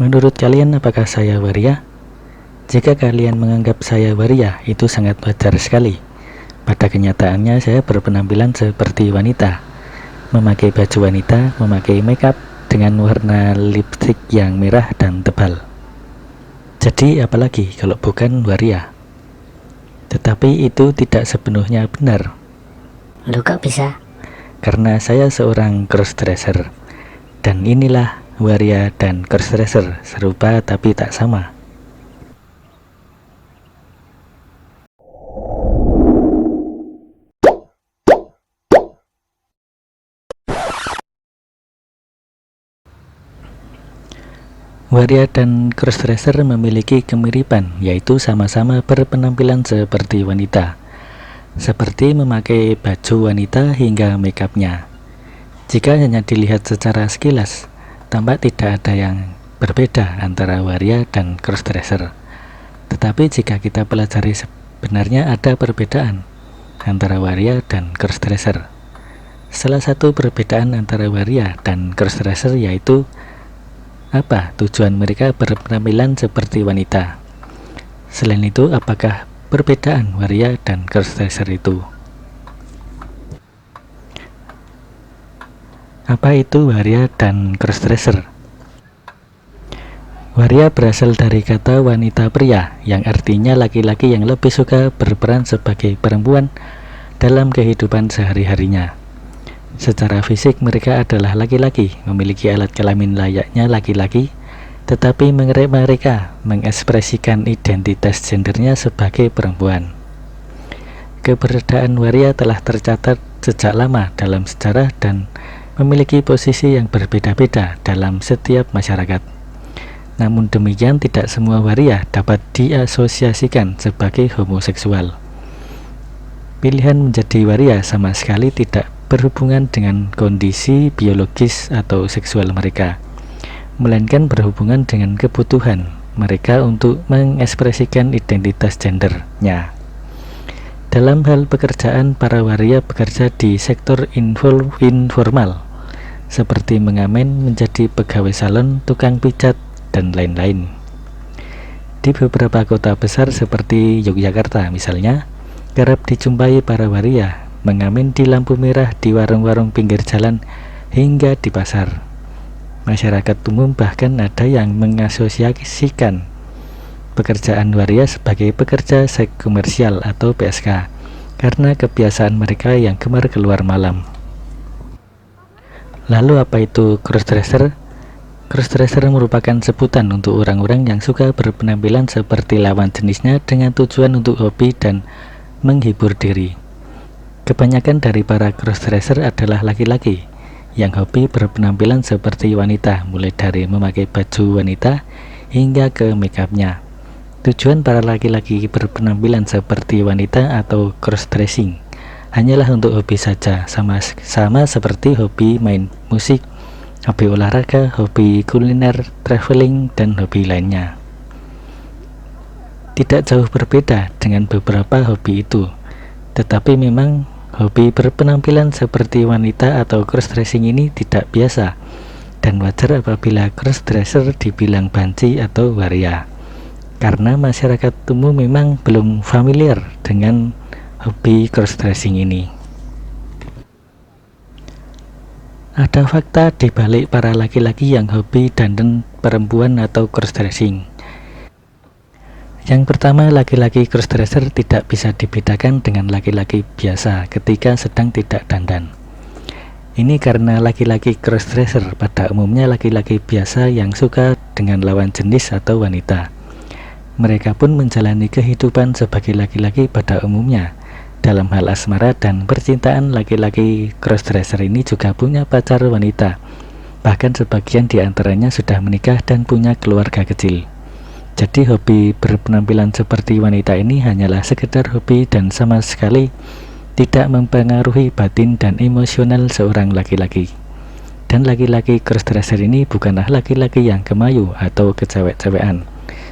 Menurut kalian apakah saya waria? Jika kalian menganggap saya waria, itu sangat wajar sekali. Pada kenyataannya saya berpenampilan seperti wanita, memakai baju wanita, memakai makeup dengan warna lipstik yang merah dan tebal. Jadi apalagi kalau bukan waria? Tetapi itu tidak sepenuhnya benar. Loh, kok bisa? Karena saya seorang crossdresser. Dan inilah waria dan crossdresser, serupa tapi tak sama. Waria dan crossdresser memiliki kemiripan, yaitu sama-sama berpenampilan seperti wanita, seperti memakai baju wanita hingga makeupnya. Jika hanya dilihat secara sekilas, tampak tidak ada yang berbeda antara waria dan crossdresser. Tetapi jika kita pelajari sebenarnya ada perbedaan antara waria dan crossdresser. Salah satu perbedaan antara waria dan crossdresser yaitu apa tujuan mereka berpenampilan seperti wanita. Selain itu, apakah perbedaan waria dan crossdresser itu? Apa itu waria dan crossdresser? Waria berasal dari kata wanita pria, yang artinya laki-laki yang lebih suka berperan sebagai perempuan dalam kehidupan sehari-harinya. Secara fisik mereka adalah laki-laki, memiliki alat kelamin layaknya laki-laki, tetapi mereka mengekspresikan identitas gendernya sebagai perempuan. Keberadaan waria telah tercatat sejak lama dalam sejarah dan memiliki posisi yang berbeda-beda dalam setiap masyarakat. Namun demikian, tidak semua waria dapat diasosiasikan sebagai homoseksual. Pilihan menjadi waria sama sekali tidak berhubungan dengan kondisi biologis atau seksual mereka, melainkan berhubungan dengan kebutuhan mereka untuk mengekspresikan identitas gendernya. Dalam hal pekerjaan, para waria bekerja di sektor informal, seperti mengamen, menjadi pegawai salon, tukang pijat, dan lain-lain. Di beberapa kota besar seperti Yogyakarta misalnya, kerap dijumpai para waria mengamen di lampu merah, di warung-warung pinggir jalan, hingga di pasar. Masyarakat umum bahkan ada yang mengasosiasikan pekerjaan waria sebagai pekerja seks komersial atau PSK karena kebiasaan mereka yang gemar keluar malam. Lalu apa itu crossdresser? Crossdresser merupakan sebutan untuk orang-orang yang suka berpenampilan seperti lawan jenisnya dengan tujuan untuk hobi dan menghibur diri. Kebanyakan dari para crossdresser adalah laki-laki yang hobi berpenampilan seperti wanita, mulai dari memakai baju wanita hingga ke makeupnya. Tujuan para laki-laki berpenampilan seperti wanita atau crossdressing hanyalah untuk hobi saja, sama seperti hobi main musik, hobi olahraga, hobi kuliner, traveling, dan hobi lainnya. Tidak jauh berbeda dengan beberapa hobi itu, tetapi memang hobi berpenampilan seperti wanita atau crossdressing ini tidak biasa dan wajar apabila crossdresser dibilang banci atau waria, karena masyarakat umum memang belum familiar dengan hobi crossdressing ini. Ada fakta di balik para laki-laki yang hobi dandan perempuan atau crossdressing. Yang pertama, laki-laki crossdresser tidak bisa dibedakan dengan laki-laki biasa ketika sedang tidak dandan. Ini karena laki-laki crossdresser pada umumnya laki-laki biasa yang suka dengan lawan jenis atau wanita. Mereka pun menjalani kehidupan sebagai laki-laki pada umumnya. Dalam hal asmara dan percintaan, laki-laki crossdresser ini juga punya pacar wanita. Bahkan sebagian di antaranya sudah menikah dan punya keluarga kecil. Jadi hobi berpenampilan seperti wanita ini hanyalah sekedar hobi dan sama sekali tidak mempengaruhi batin dan emosional seorang laki-laki. Dan laki-laki crossdresser ini bukanlah laki-laki yang kemayu atau kecewek-cewekan.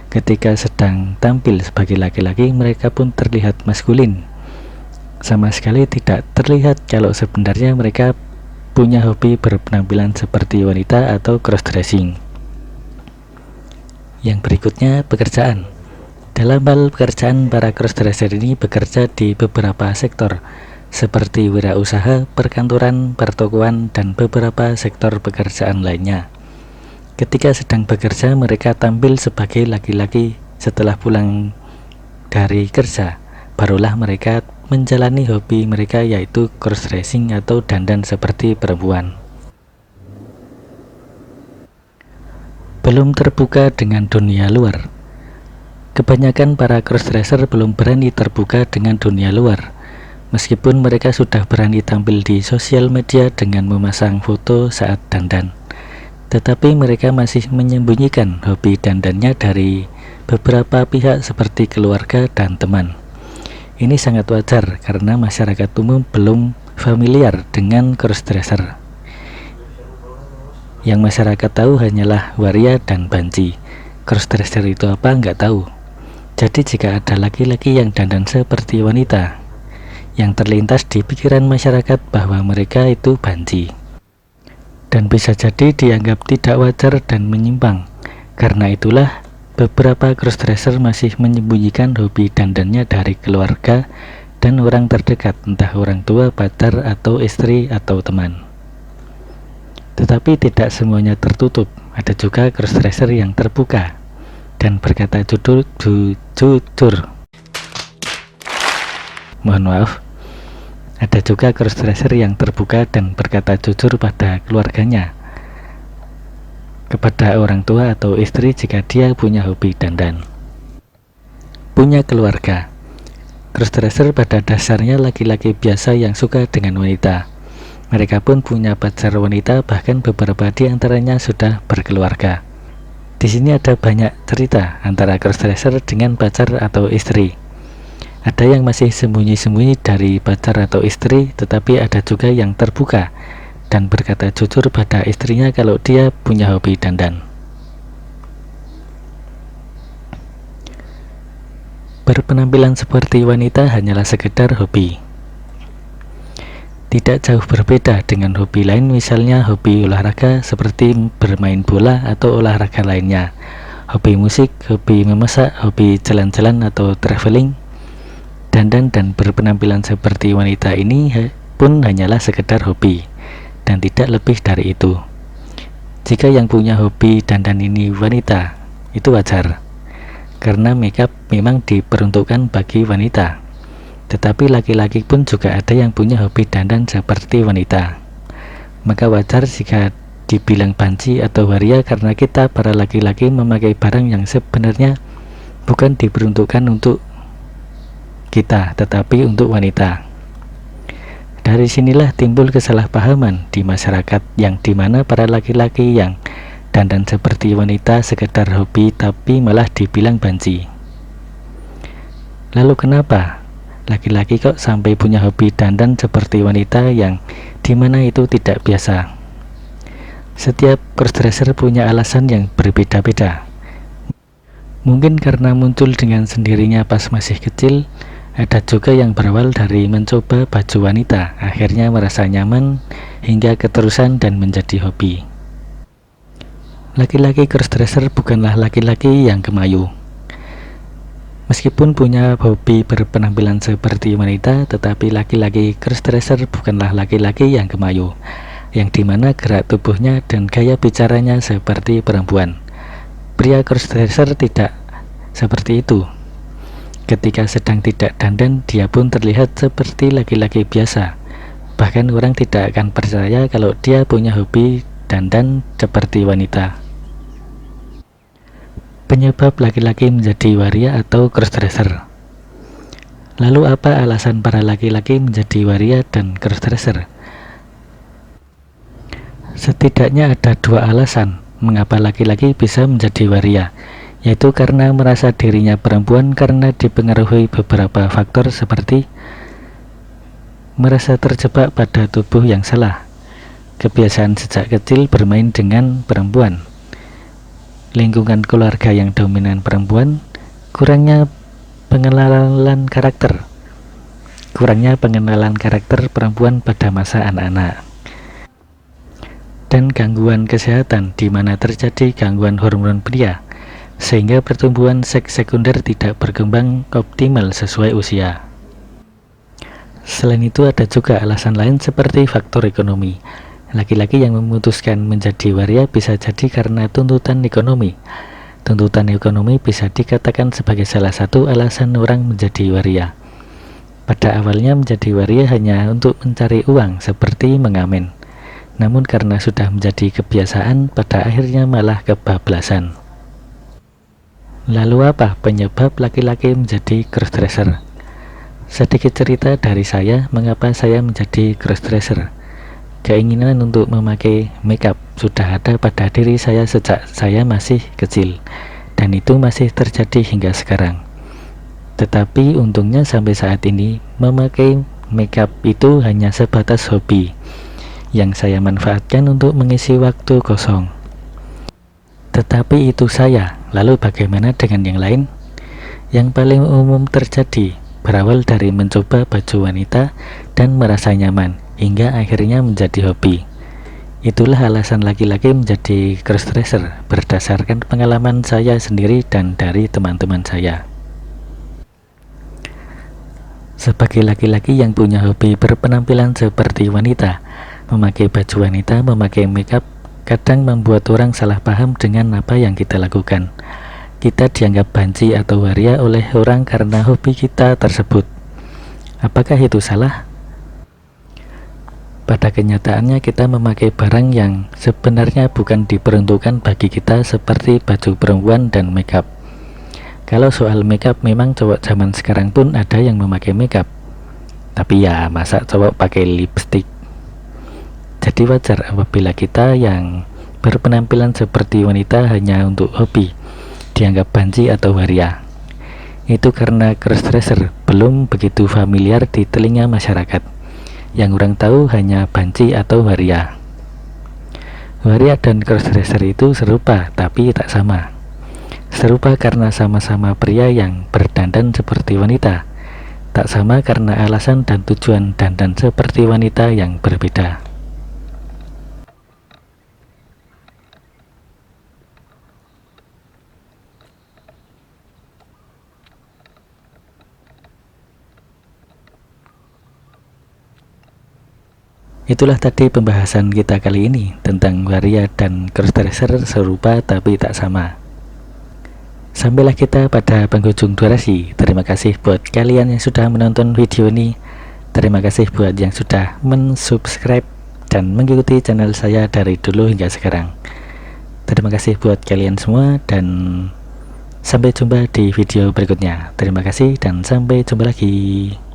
Ketika sedang tampil sebagai laki-laki, mereka pun terlihat maskulin. Sama sekali tidak terlihat kalau sebenarnya mereka punya hobi berpenampilan seperti wanita atau crossdressing. Yang berikutnya, pekerjaan. Dalam hal pekerjaan, para crossdresser ini bekerja di beberapa sektor, seperti wirausaha, perkantoran, pertokoan, dan beberapa sektor pekerjaan lainnya. Ketika sedang bekerja, mereka tampil sebagai laki-laki. Setelah pulang dari kerja, barulah mereka menjalani hobi mereka, yaitu crossdressing atau dandan seperti perempuan. Belum terbuka dengan dunia luar. Kebanyakan para crossdresser belum berani terbuka dengan dunia luar, meskipun mereka sudah berani tampil di sosial media dengan memasang foto saat dandan. Tetapi mereka masih menyembunyikan hobi dandannya dari beberapa pihak seperti keluarga dan teman. Ini sangat wajar karena masyarakat umum belum familiar dengan crossdresser. Yang masyarakat tahu hanyalah waria dan banci. Crossdresser itu apa nggak tahu. Jadi jika ada laki-laki yang dandan seperti wanita, yang terlintas di pikiran masyarakat bahwa mereka itu banci, dan bisa jadi dianggap tidak wajar dan menyimpang. Karena itulah beberapa crossdresser masih menyembunyikan hobi dandannya dari keluarga dan orang terdekat, entah orang tua, pacar, atau istri, atau teman. Tetapi tidak semuanya tertutup, ada juga crossdresser yang terbuka dan berkata jujur. Mohon maaf, ada juga crossdresser yang terbuka dan berkata jujur pada keluarganya, kepada orang tua atau istri jika dia punya hobi dandan. Punya keluarga. Crossdresser pada dasarnya laki-laki biasa yang suka dengan wanita. Mereka pun punya pacar wanita, bahkan beberapa di antaranya sudah berkeluarga. Di sini ada banyak cerita antara crossdresser dengan pacar atau istri. Ada yang masih sembunyi-sembunyi dari pacar atau istri, tetapi ada juga yang terbuka dan berkata jujur pada istrinya kalau dia punya hobi dandan. Berpenampilan seperti wanita hanyalah sekedar hobi. Tidak jauh berbeda dengan hobi lain, misalnya hobi olahraga seperti bermain bola atau olahraga lainnya, hobi musik, hobi memasak, hobi jalan-jalan atau traveling. Dandan dan berpenampilan seperti wanita ini pun hanyalah sekedar hobi dan tidak lebih dari itu. Jika yang punya hobi dandan ini wanita, itu wajar, karena makeup memang diperuntukkan bagi wanita. Tetapi laki-laki pun juga ada yang punya hobi dandan seperti wanita. Maka wajar jika dibilang banci atau waria, karena kita para laki-laki memakai barang yang sebenarnya bukan diperuntukkan untuk kita, tetapi untuk wanita. Dari sinilah timbul kesalahpahaman di masyarakat, yang dimana para laki-laki yang dandan seperti wanita sekedar hobi tapi malah dibilang banci. Lalu kenapa laki-laki kok sampai punya hobi dandan seperti wanita, yang dimana itu tidak biasa? Setiap crossdresser punya alasan yang berbeda-beda. Mungkin karena muncul dengan sendirinya pas masih kecil. Ada juga yang berawal dari mencoba baju wanita, akhirnya merasa nyaman hingga keterusan dan menjadi hobi. Laki-laki crossdresser bukanlah laki-laki yang kemayu. Meskipun punya hobi berpenampilan seperti wanita, tetapi laki-laki crossdresser bukanlah laki-laki yang kemayu, yang dimana gerak tubuhnya dan gaya bicaranya seperti perempuan. Pria crossdresser tidak seperti itu. Ketika sedang tidak dandan, dia pun terlihat seperti laki-laki biasa. Bahkan orang tidak akan percaya kalau dia punya hobi dandan seperti wanita. Penyebab laki-laki menjadi waria atau crossdresser. Lalu apa alasan para laki-laki menjadi waria dan crossdresser? Setidaknya ada dua alasan mengapa laki-laki bisa menjadi waria, yaitu karena merasa dirinya perempuan karena dipengaruhi beberapa faktor seperti merasa terjebak pada tubuh yang salah, kebiasaan sejak kecil bermain dengan perempuan, lingkungan keluarga yang dominan perempuan, kurangnya pengenalan karakter perempuan pada masa anak-anak, dan gangguan kesehatan di mana terjadi gangguan hormon pria. sehingga pertumbuhan seks sekunder tidak berkembang optimal sesuai usia. Selain itu ada juga alasan lain seperti faktor ekonomi. Laki-laki yang memutuskan menjadi waria bisa jadi karena tuntutan ekonomi. Tuntutan ekonomi bisa dikatakan sebagai salah satu alasan orang menjadi waria. Pada awalnya menjadi waria hanya untuk mencari uang seperti mengamen. Namun karena sudah menjadi kebiasaan, pada akhirnya malah kebablasan. Lalu apa penyebab laki-laki menjadi crossdresser? Sedikit cerita dari saya mengapa saya menjadi crossdresser. Keinginan untuk memakai makeup sudah ada pada diri saya sejak saya masih kecil, dan itu masih terjadi hingga sekarang. Tetapi untungnya sampai saat ini memakai makeup itu hanya sebatas hobi yang saya manfaatkan untuk mengisi waktu kosong. Tetapi itu saya, lalu bagaimana dengan yang lain? Yang paling umum terjadi berawal dari mencoba baju wanita dan merasa nyaman, hingga akhirnya menjadi hobi. Itulah alasan laki-laki menjadi crossdresser berdasarkan pengalaman saya sendiri dan dari teman-teman saya. Sebagai laki-laki yang punya hobi berpenampilan seperti wanita, memakai baju wanita, memakai makeup kadang membuat orang salah paham dengan apa yang kita lakukan. Kita dianggap banci atau waria oleh orang karena hobi kita tersebut. Apakah itu salah? Pada kenyataannya kita memakai barang yang sebenarnya bukan diperuntukkan bagi kita seperti baju perempuan dan makeup. Kalau soal makeup memang cowok zaman sekarang pun ada yang memakai makeup. Tapi ya masa cowok pakai lipstick? Jadi wajar apabila kita yang berpenampilan seperti wanita hanya untuk hobi dianggap banci atau waria. Itu karena crossdresser belum begitu familiar di telinga masyarakat. Yang orang tahu hanya banci atau waria. Waria dan crossdresser itu serupa tapi tak sama. Serupa karena sama-sama pria yang berdandan seperti wanita. Tak sama karena alasan dan tujuan dandan seperti wanita yang berbeda. Itulah tadi pembahasan kita kali ini tentang waria dan crossdresser serupa tapi tak sama. Sampailah kita pada penghujung durasi. Terima kasih buat kalian yang sudah menonton video ini. Terima kasih buat yang sudah mensubscribe dan mengikuti channel saya dari dulu hingga sekarang. Terima kasih buat kalian semua dan sampai jumpa di video berikutnya. Terima kasih dan sampai jumpa lagi.